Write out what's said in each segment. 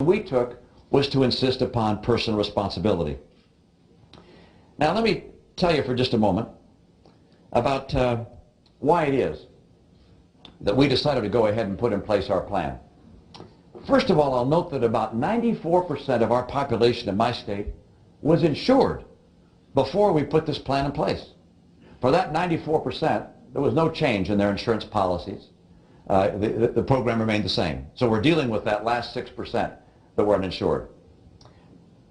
we took was to insist upon personal responsibility. Now let me tell you for just a moment about why it is that we decided to go ahead and put in place our plan. First of all, I'll note that about 94% of our population in my state was insured before we put this plan in place. For that 94%, there was no change in their insurance policies. The program remained the same. So we're dealing with that last 6% that were uninsured.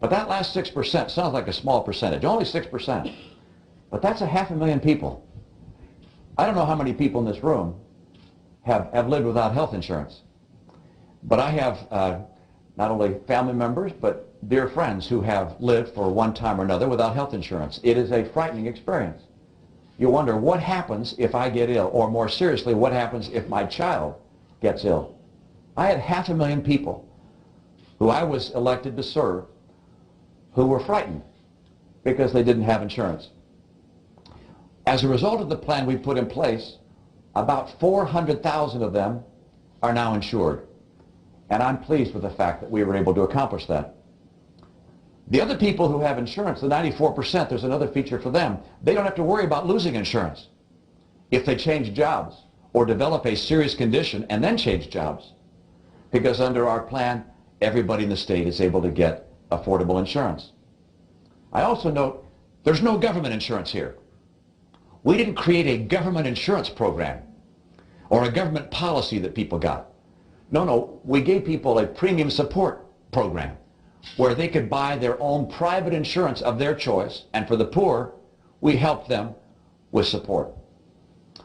But that last 6% sounds like a small percentage, only 6%. But that's 500,000 people. I don't know how many people in this room have lived without health insurance. But I have not only family members, but dear friends who have lived for one time or another without health insurance. It is a frightening experience. You wonder what happens if I get ill, or more seriously, what happens if my child gets ill. I had 500,000 people who I was elected to serve who were frightened because they didn't have insurance. As a result of the plan we put in place, about 400,000 of them are now insured. And I'm pleased with the fact that we were able to accomplish that. The other people who have insurance, the 94%, there's another feature for them. They don't have to worry about losing insurance if they change jobs or develop a serious condition and then change jobs. Because under our plan, everybody in the state is able to get affordable insurance. I also note there's no government insurance here. We didn't create a government insurance program or a government policy that people got. No, we gave people a premium support program where they could buy their own private insurance of their choice, and for the poor, we helped them with support.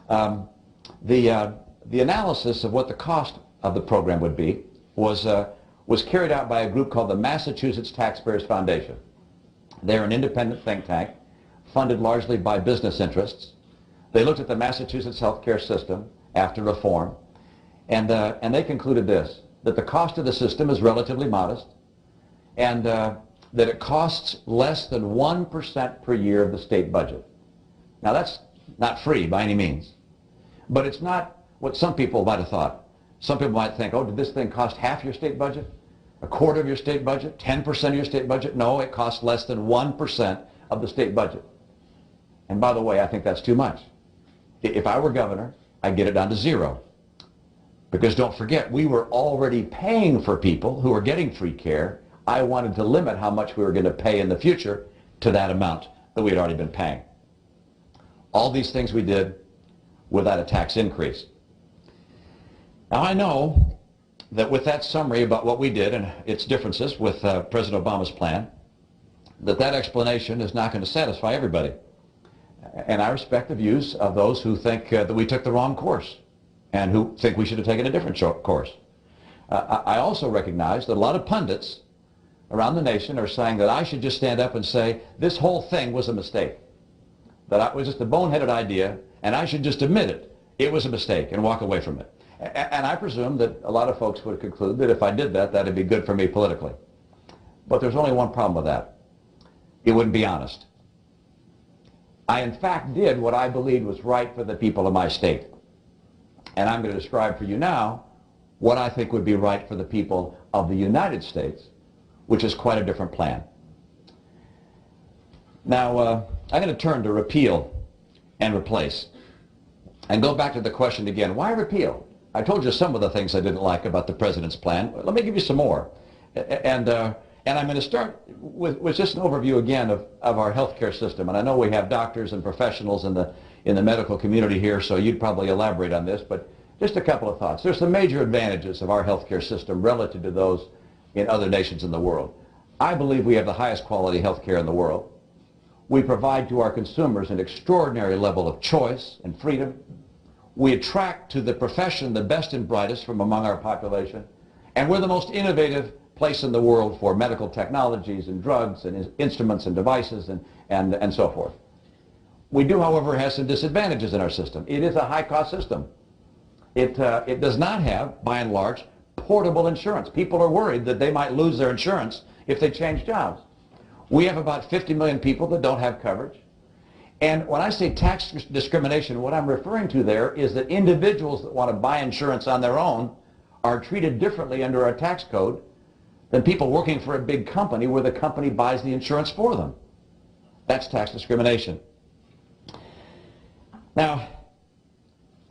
The analysis of what the cost of the program would be was carried out by a group called the Massachusetts Taxpayers Foundation. They're an independent think tank funded largely by business interests. They looked at the Massachusetts healthcare system after reform, and they concluded this, that the cost of the system is relatively modest, and that it costs less than 1% per year of the state budget. Now that's not free by any means, but it's not what some people might have thought. Some people might think, oh, did this thing cost half your state budget? A quarter of your state budget? 10% of your state budget? No, it costs less than 1% of the state budget. And by the way, I think that's too much. If I were governor, I'd get it down to 0. Because don't forget, we were already paying for people who are getting free care. I wanted to limit how much we were going to pay in the future to that amount that we had already been paying. All these things we did without a tax increase. Now I know that with that summary about what we did and its differences with President Obama's plan, that explanation is not going to satisfy everybody. And I respect the views of those who think that we took the wrong course and who think we should have taken a different course. I also recognize that a lot of pundits around the nation are saying that I should just stand up and say this whole thing was a mistake, that it was just a boneheaded idea, and I should just admit it. It was a mistake and walk away from it. And I presume that a lot of folks would conclude that if I did that, that'd be good for me politically. But there's only one problem with that. It wouldn't be honest. I, in fact, did what I believed was right for the people of my state. And I'm going to describe for you now what I think would be right for the people of the United States, which is quite a different plan. Now, I'm going to turn to repeal and replace. And go back to the question again, why repeal? I told you some of the things I didn't like about the President's plan. Let me give you some more. And I'm going to start with just an overview again of our healthcare system. And I know we have doctors and professionals in the medical community here, so you'd probably elaborate on this, but just a couple of thoughts. There's some major advantages of our healthcare system relative to those in other nations in the world. I believe we have the highest quality healthcare in the world. We provide to our consumers an extraordinary level of choice and freedom. We attract to the profession the best and brightest from among our population, and we're the most innovative place in the world for medical technologies and drugs and instruments and devices and so forth. We do, however, have some disadvantages in our system. It is a high-cost system. It does not have, by and large, portable insurance. People are worried that they might lose their insurance if they change jobs. We have about 50 million people that don't have coverage. And when I say tax discrimination, what I'm referring to there is that individuals that want to buy insurance on their own are treated differently under our tax code than people working for a big company where the company buys the insurance for them. That's tax discrimination. Now,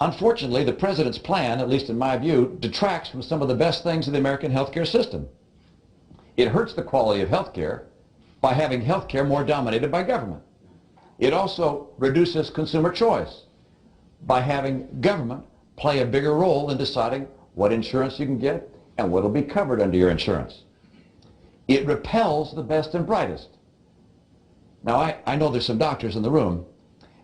unfortunately, the president's plan, at least in my view, detracts from some of the best things in the American healthcare system. It hurts the quality of healthcare by having healthcare more dominated by government. It also reduces consumer choice by having government play a bigger role in deciding what insurance you can get and what will be covered under your insurance. It repels the best and brightest. Now, I know there's some doctors in the room,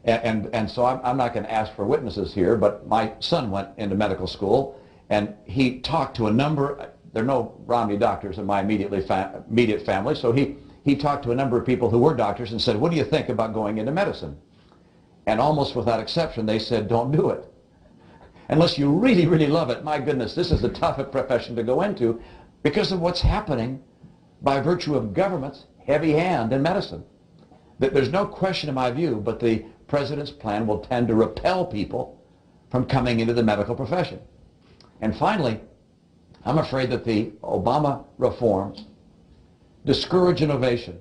and so I'm not going to ask for witnesses here, but my son went into medical school, and he talked to a number, there are no Romney doctors in my immediate family, so he talked to a number of people who were doctors and said, what do you think about going into medicine? And almost without exception, they said, don't do it. Unless you really, really love it. My goodness, this is a tough profession to go into because of what's happening by virtue of government's heavy hand in medicine. There's no question in my view, but the president's plan will tend to repel people from coming into the medical profession. And finally, I'm afraid that the Obama reforms discourage innovation.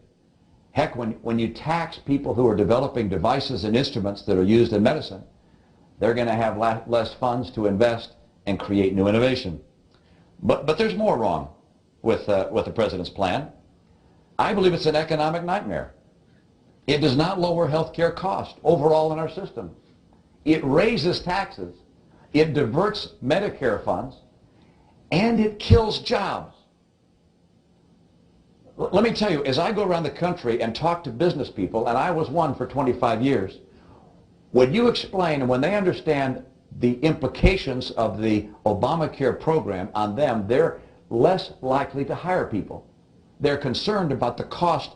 Heck, when you tax people who are developing devices and instruments that are used in medicine, they're going to have less funds to invest and create new innovation. But there's more wrong with the president's plan. I believe it's an economic nightmare. It does not lower health care costs overall in our system. It raises taxes, it diverts Medicare funds, and it kills jobs. Let me tell you, as I go around the country and talk to business people, and I was one for 25 years, when you explain and when they understand the implications of the Obamacare program on them, they're less likely to hire people. They're concerned about the cost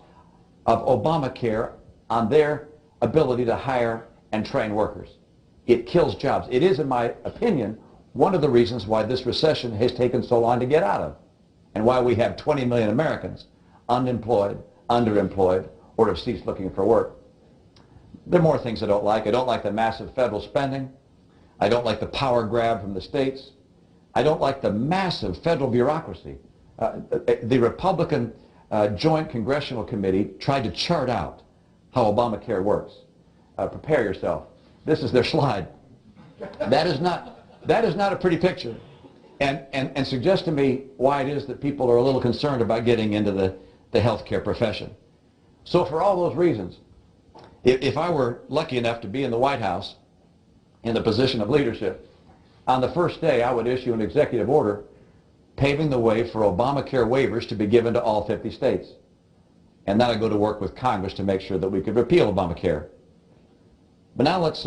of Obamacare on their ability to hire and train workers. It kills jobs. It is, in my opinion, one of the reasons why this recession has taken so long to get out of, and why we have 20 million Americans unemployed, underemployed, or have ceased looking for work. There are more things I don't like. I don't like the massive federal spending. I don't like the power grab from the states. I don't like the massive federal bureaucracy. The Republican Joint Congressional Committee tried to chart out how Obamacare works. Prepare yourself. This is their slide. That is not a pretty picture. And suggest to me why it is that people are a little concerned about getting into the healthcare profession. So for all those reasons, if I were lucky enough to be in the White House in the position of leadership, on the first day I would issue an executive order paving the way for Obamacare waivers to be given to all 50 states. And then I'd go to work with Congress to make sure that we could repeal Obamacare. But now let's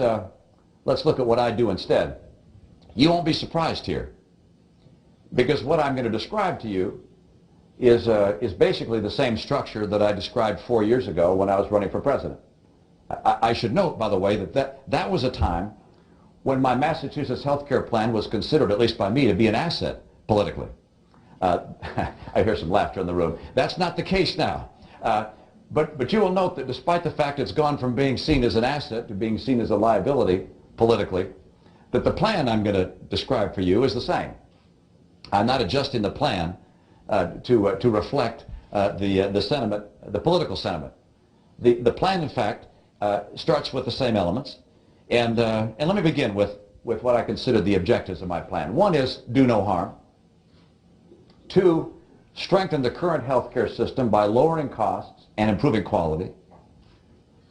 look at what I do instead. You won't be surprised here, because what I'm going to describe to you is basically the same structure that I described 4 years ago when I was running for president. I should note, by the way, that was a time when my Massachusetts health care plan was considered, at least by me, to be an asset politically. I hear some laughter in the room. That's not the case now. But you will note that despite the fact it's gone from being seen as an asset to being seen as a liability politically, that the plan I'm going to describe for you is the same. I'm not adjusting the plan to reflect the sentiment, the political sentiment. The plan, in fact, starts with the same elements. And let me begin with what I consider the objectives of my plan. One is do no harm. Two, strengthen the current healthcare system by lowering costs and improving quality.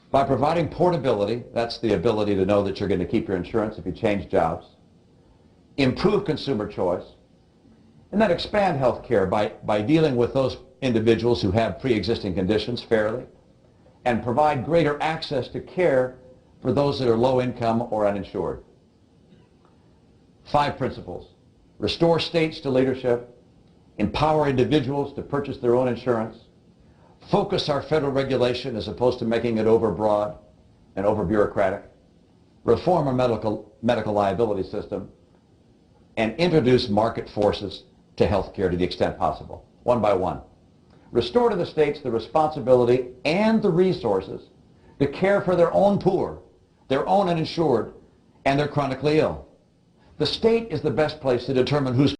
By providing portability, that's the ability to know that you're going to keep your insurance if you change jobs. Improve consumer choice. And then expand health care by dealing with those individuals who have pre-existing conditions fairly, and provide greater access to care for those that are low income or uninsured. 5 principles. Restore states to leadership, empower individuals to purchase their own insurance, focus our federal regulation as opposed to making it overbroad and over-bureaucratic, reform our medical liability system, and introduce market forces to health care to the extent possible, one by one. Restore to the states the responsibility and the resources to care for their own poor, their own uninsured, and their chronically ill. The state is the best place to determine who's